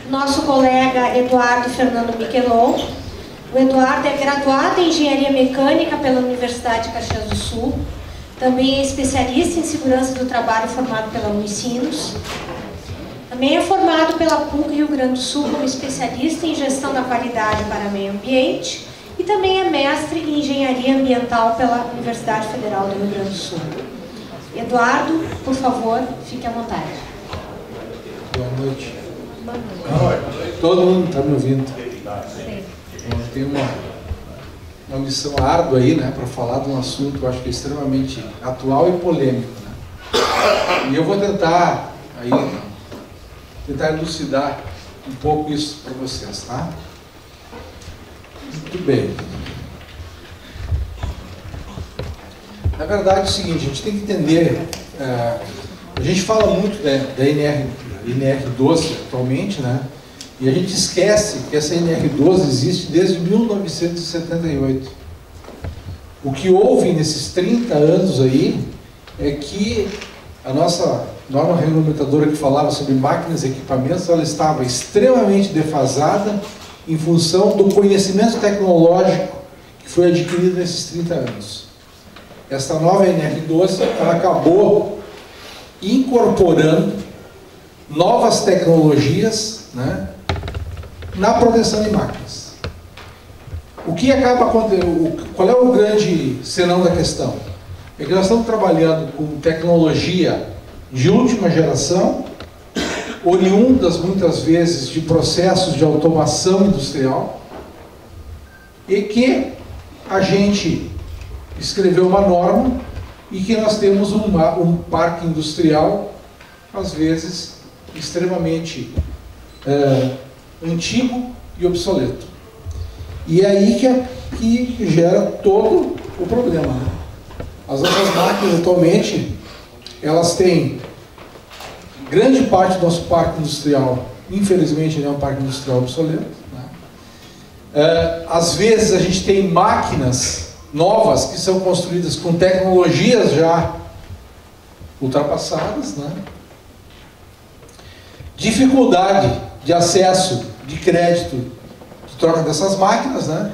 nosso colega Eduardo Fernando Miquelon. O Eduardo é graduado em Engenharia Mecânica pela Universidade de Caxias do Sul. Também é especialista em Segurança do Trabalho, formado pela Unicinos. Também é formado pela PUC Rio Grande do Sul como especialista em Gestão da Qualidade para Meio Ambiente e também é mestre em Engenharia Ambiental pela Universidade Federal do Rio Grande do Sul. Eduardo, por favor, fique à vontade. Boa noite. Boa noite. Todo mundo está me ouvindo? Sim. Tem uma missão árdua aí, né, para falar de um assunto que eu acho que é extremamente atual e polêmico, né? E eu vou tentar elucidar um pouco isso para vocês, tá? Muito bem. Na verdade é o seguinte, a gente tem que entender, a gente fala muito da NR12 atualmente, né? E a gente esquece que essa NR12 existe desde 1978. O que houve nesses 30 anos aí é que a nossa norma regulamentadora que falava sobre máquinas e equipamentos, ela estava extremamente defasada em função do conhecimento tecnológico que foi adquirido nesses 30 anos. Esta nova NR12, ela acabou incorporando novas tecnologias, né, na proteção de máquinas. O que acaba acontecendo? Qual é o grande senão da questão? É que nós estamos trabalhando com tecnologia de última geração, oriundas muitas vezes de processos de automação industrial, e que a gente escreveu uma norma e que nós temos um parque industrial, às vezes, extremamente antigo e obsoleto. E é aí que gera todo o problema, né? As nossas máquinas atualmente, elas têm grande parte do nosso parque industrial, infelizmente, é um parque industrial obsoleto, né? Às vezes a gente tem máquinas novas que são construídas com tecnologias já ultrapassadas, né? Dificuldade de acesso de crédito de troca dessas máquinas, né?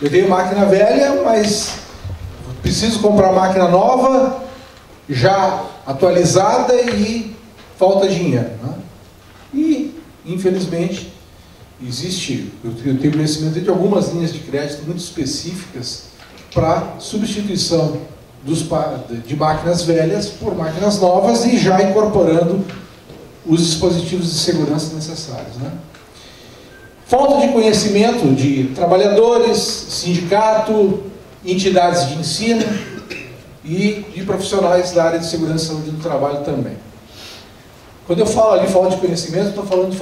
Eu tenho máquina velha, mas preciso comprar máquina nova, já atualizada, e falta dinheiro, né? E, infelizmente, eu tenho conhecimento de algumas linhas de crédito muito específicas para substituição de máquinas velhas por máquinas novas e já incorporando os dispositivos de segurança necessários, né? Falta de conhecimento de trabalhadores, sindicato, entidades de ensino e de profissionais da área de segurança e saúde do trabalho também. Quando eu falo ali falta de conhecimento, estou falando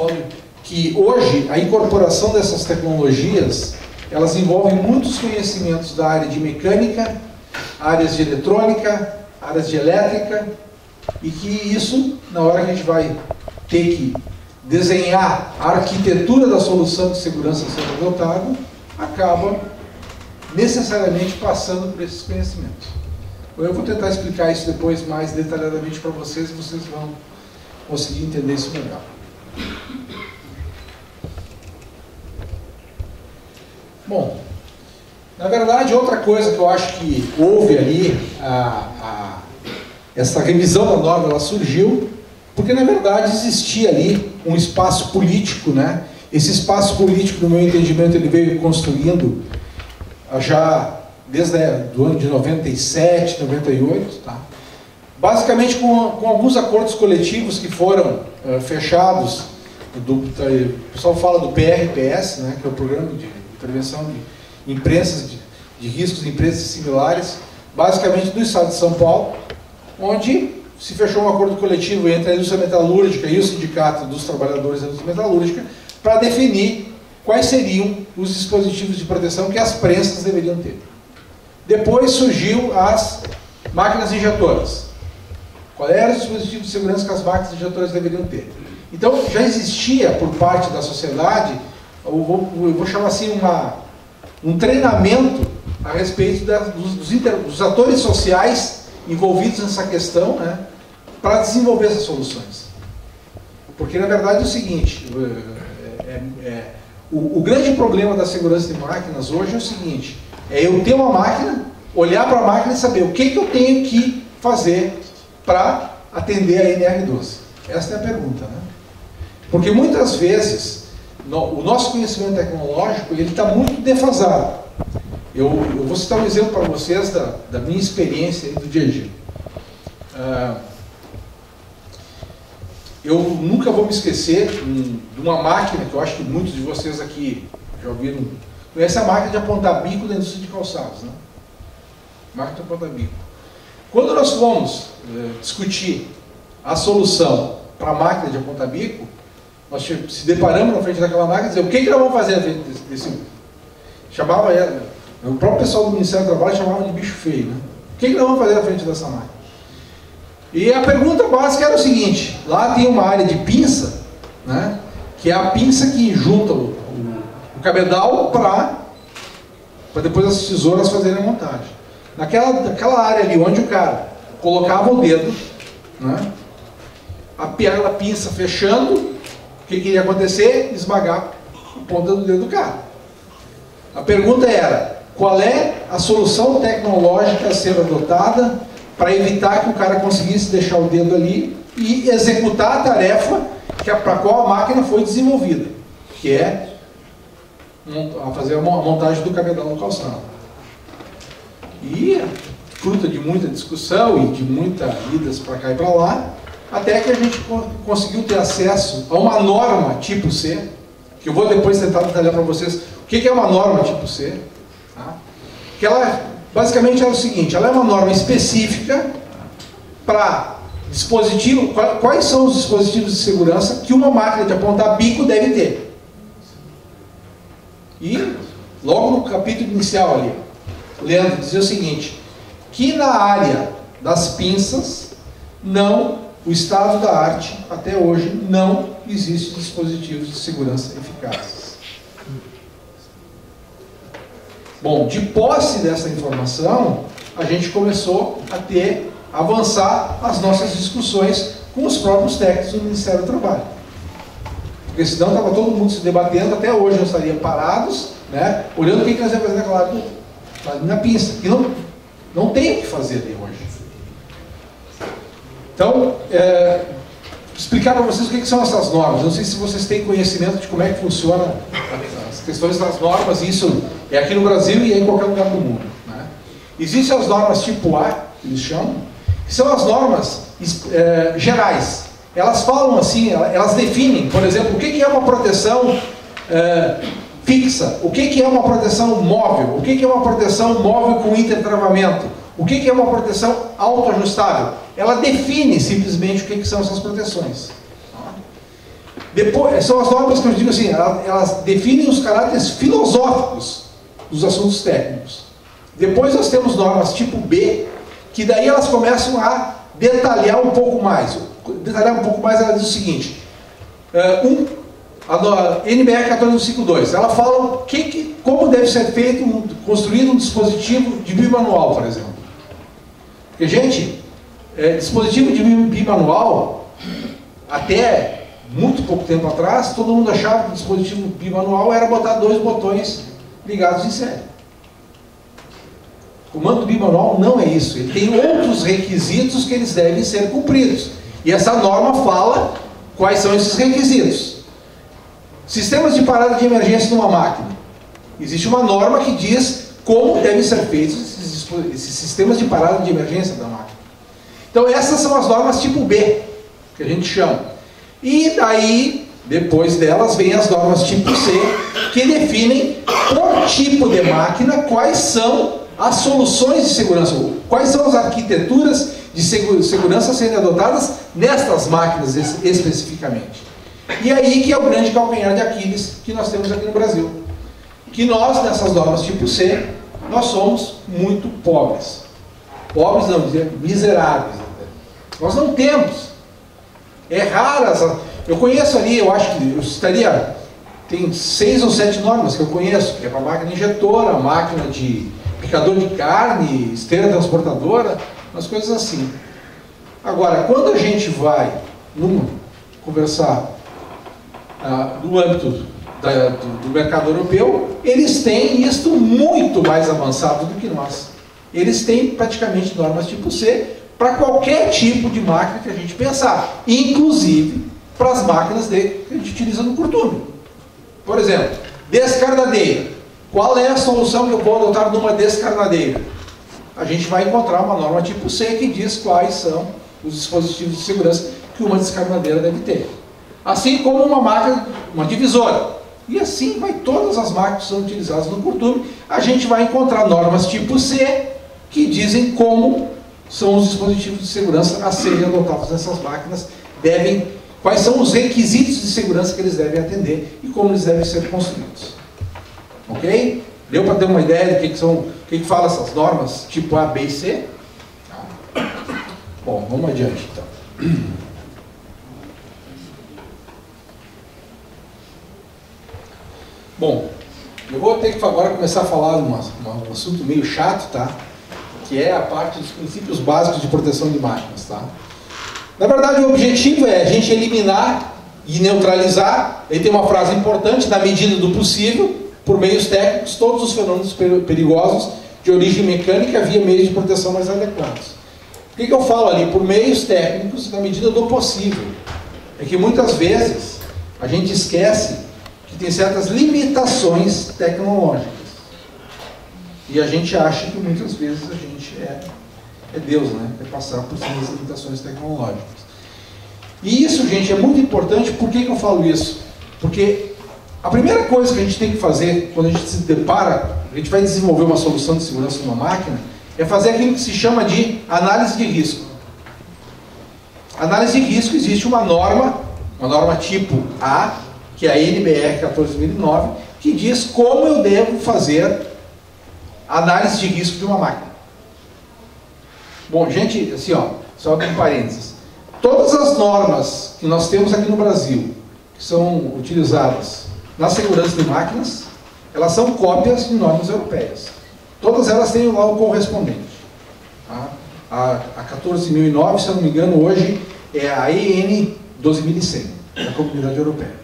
que hoje a incorporação dessas tecnologias, elas envolvem muitos conhecimentos da área de mecânica, áreas de eletrônica, áreas de elétrica, e que isso, na hora que a gente vai ter que desenhar a arquitetura da solução de segurança a ser adotada, acaba necessariamente passando por esses conhecimentos. Eu vou tentar explicar isso depois mais detalhadamente para vocês e vocês vão conseguir entender isso melhor. Bom, na verdade, outra coisa que eu acho que houve ali, essa revisão da norma, ela surgiu porque, na verdade, existia ali um espaço político, né? Esse espaço político, no meu entendimento, ele veio construindo já desde o ano de 97, 98, tá? Basicamente com alguns acordos coletivos que foram fechados. O pessoal fala do PRPS, né, que é o Programa de Prevenção de Empresas, de Riscos de Empresas Similares, basicamente do Estado de São Paulo, onde se fechou um acordo coletivo entre a indústria metalúrgica e o Sindicato dos Trabalhadores da Indústria Metalúrgica para definir quais seriam os dispositivos de proteção que as prensas deveriam ter. Depois surgiu as máquinas injetoras. Qual era o dispositivo de segurança que as máquinas injetoras deveriam ter? Então, já existia por parte da sociedade, eu vou chamar assim, um treinamento a respeito dos atores sociais envolvidos nessa questão, né, para desenvolver essas soluções. Porque, na verdade, é o seguinte, O grande problema da segurança de máquinas hoje é o seguinte, é eu ter uma máquina, olhar para a máquina e saber o que eu tenho que fazer para atender a NR12. Essa é a pergunta, né? Porque muitas vezes o nosso conhecimento tecnológico está muito defasado. Eu vou citar um exemplo para vocês da minha experiência do dia a dia. Eu nunca vou me esquecer de uma máquina que eu acho que muitos de vocês aqui já ouviram. Conhece a máquina de apontar bico da indústria de calçados, né? Máquina de apontar bico. Quando nós fomos discutir a solução para a máquina de apontar bico, nós se deparamos na frente daquela máquina e dizemos, o que nós vamos fazer na frente desse... Chamava ela, o próprio pessoal do Ministério do Trabalho chamava de bicho feio, né? O que nós vamos fazer na frente dessa máquina? E a pergunta básica era o seguinte, lá tem uma área de pinça, né, que é a pinça que junta o cabedal para depois as tesouras fazerem a montagem. Naquela área ali onde o cara colocava o dedo, né, aquela pinça fechando, o que iria acontecer? Esmagar a ponta do dedo do cara. A pergunta era, qual é a solução tecnológica a ser adotada para evitar que o cara conseguisse deixar o dedo ali e executar a tarefa para a qual a máquina foi desenvolvida, que é fazer a montagem do cabedal no calçado. E, fruto de muita discussão e de muitas idas para cá e para lá, até que a gente conseguiu ter acesso a uma norma tipo C, que eu vou depois tentar detalhar para vocês o que é uma norma tipo C, tá? Que ela basicamente é o seguinte, ela é uma norma específica para dispositivo, quais são os dispositivos de segurança que uma máquina de apontar bico deve ter. E, logo no capítulo inicial ali, o Leandro dizia o seguinte, que na área das pinças, o estado da arte, até hoje, não existe dispositivos de segurança eficazes. Bom, de posse dessa informação, a gente começou a avançar as nossas discussões com os próprios técnicos do Ministério do Trabalho. Porque senão estava todo mundo se debatendo, até hoje nós estaríamos parados, né, olhando o que nós íamos fazer naquela área, na pinça, que não tem o que fazer ali hoje. Então, explicar para vocês o que são essas normas. Eu não sei se vocês têm conhecimento de como é que funciona as questões das normas, isso é aqui no Brasil e é em qualquer lugar do mundo, né? Existem as normas tipo A, que eles chamam, que são as normas gerais. Elas falam assim, elas definem, por exemplo, o que é uma proteção fixa, o que é uma proteção móvel, o que é uma proteção móvel com intertravamento, o que é uma proteção autoajustável. Ela define simplesmente o que são essas proteções. Depois, são as normas que eu digo assim, elas definem os caráteres filosóficos dos assuntos técnicos. Depois nós temos normas tipo B, que daí elas começam a detalhar um pouco mais. Detalhar um pouco mais, ela diz o seguinte, a NBR 14152, ela fala como deve ser feito, construído um dispositivo de bimanual, por exemplo. Porque, gente, dispositivo de bimanual, até muito pouco tempo atrás, todo mundo achava que o dispositivo bimanual era botar 2 botões ligados em série. O comando bimanual não é isso, ele tem outros requisitos que eles devem ser cumpridos. E essa norma fala quais são esses requisitos. Sistemas de parada de emergência numa máquina. Existe uma norma que diz como devem ser feitos esses sistemas de parada de emergência da máquina. Então essas são as normas tipo B, que a gente chama. E daí, depois delas, vem as normas tipo C, que definem por tipo de máquina quais são as soluções de segurança, quais são as arquiteturas de segurança a serem adotadas nestas máquinas especificamente. E aí que é o grande calcanhar de Aquiles que nós temos aqui no Brasil. Que nós, nessas normas tipo C, nós somos muito pobres. Pobres não, dizer miseráveis. Nós não temos. É raras. Eu conheço ali, eu acho que eu estaria... Tem 6 ou 7 normas que eu conheço, que é para máquina injetora, máquina de picador de carne, esteira transportadora, umas coisas assim. Agora, quando a gente vai conversar no âmbito do mercado europeu, eles têm isto muito mais avançado do que nós. Eles têm praticamente normas tipo C para qualquer tipo de máquina que a gente pensar, inclusive para as máquinas que a gente utiliza no curtume. Por exemplo, descarnadeira. Qual é a solução que eu vou adotar numa descarnadeira? A gente vai encontrar uma norma tipo C que diz quais são os dispositivos de segurança que uma descarnadeira deve ter. Assim como uma máquina, uma divisora. E assim vai todas as máquinas que são utilizadas no curtume, a gente vai encontrar normas tipo C que dizem como são os dispositivos de segurança a serem adotados nessas máquinas, quais são os requisitos de segurança que eles devem atender e como eles devem ser construídos. Ok? Deu para ter uma ideia do que fala essas normas tipo A, B e C? Bom, vamos adiante então. Bom, eu vou ter que agora começar a falar de um assunto meio chato, tá? Que é a parte dos princípios básicos de proteção de máquinas, tá? Na verdade, o objetivo é a gente eliminar e neutralizar, aí tem uma frase importante, na medida do possível, por meios técnicos, todos os fenômenos perigosos de origem mecânica via meios de proteção mais adequados. O que eu falo ali? Por meios técnicos, na medida do possível. É que muitas vezes a gente esquece que tem certas limitações tecnológicas. E a gente acha que muitas vezes a gente é Deus, né? É passar por cima das limitações tecnológicas. E isso, gente, é muito importante. Por que eu falo isso? Porque a primeira coisa que a gente tem que fazer quando a gente se depara, a gente vai desenvolver uma solução de segurança numa máquina, é fazer aquilo que se chama de análise de risco. Análise de risco, existe uma norma tipo A, que é a NBR 14009, que diz como eu devo fazer a análise de risco de uma máquina. Bom, gente, assim, ó, só um parênteses. Todas as normas que nós temos aqui no Brasil, que são utilizadas na segurança de máquinas, elas são cópias de normas europeias. Todas elas têm lá o correspondente. Tá? A 14.009, se eu não me engano, hoje é a EN 12.100, da Comunidade Europeia.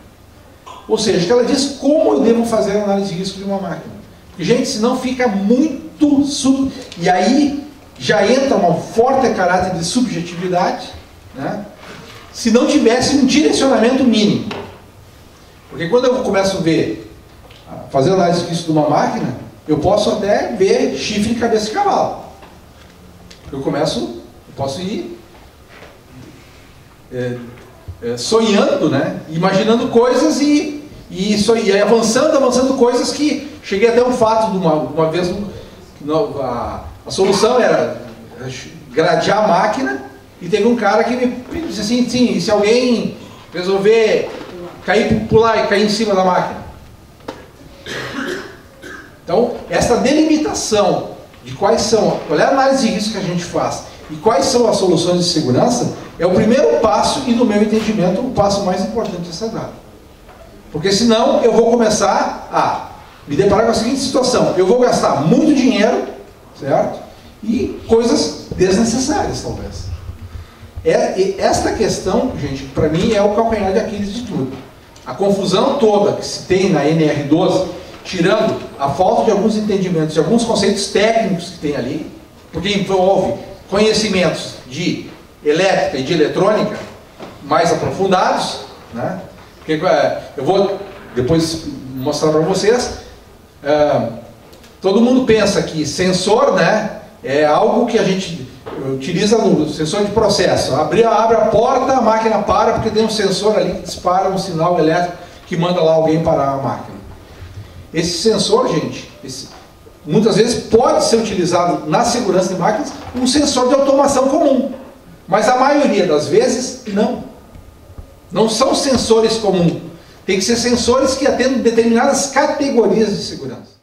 Ou seja, que ela diz como eu devo fazer a análise de risco de uma máquina. Porque, gente, senão fica muito E aí já entra um forte caráter de subjetividade, né? Se não tivesse um direcionamento mínimo. Porque quando eu começo a fazer análise de risco de uma máquina, eu posso até ver chifre e cabeça de cavalo. Eu posso ir sonhando, né? Imaginando coisas e avançando coisas que... Cheguei até um fato de uma vez, a solução era gradear a máquina e teve um cara que me disse assim, sim, se alguém resolver pular e cair em cima da máquina. Então, essa delimitação de qual é a análise de risco que a gente faz e quais são as soluções de segurança é o primeiro passo e, no meu entendimento, o passo mais importante a ser dado. Porque senão eu vou começar a me deparar com a seguinte situação: eu vou gastar muito dinheiro, certo? E coisas desnecessárias, talvez. Esta questão, gente, para mim é o calcanhar de Aquiles de tudo. A confusão toda que se tem na NR12, tirando a falta de alguns entendimentos, de alguns conceitos técnicos que tem ali, porque envolve conhecimentos de elétrica e de eletrônica mais aprofundados, né? Porque eu vou depois mostrar para vocês. Todo mundo pensa que sensor, né, é algo que a gente utiliza no sensor de processo. Abre a porta, a máquina para, porque tem um sensor ali que dispara um sinal elétrico que manda lá alguém parar a máquina. Esse sensor, gente, muitas vezes pode ser utilizado na segurança de máquinas um sensor de automação comum, mas a maioria das vezes não são sensores comuns. Tem que ser sensores que atendem determinadas categorias de segurança.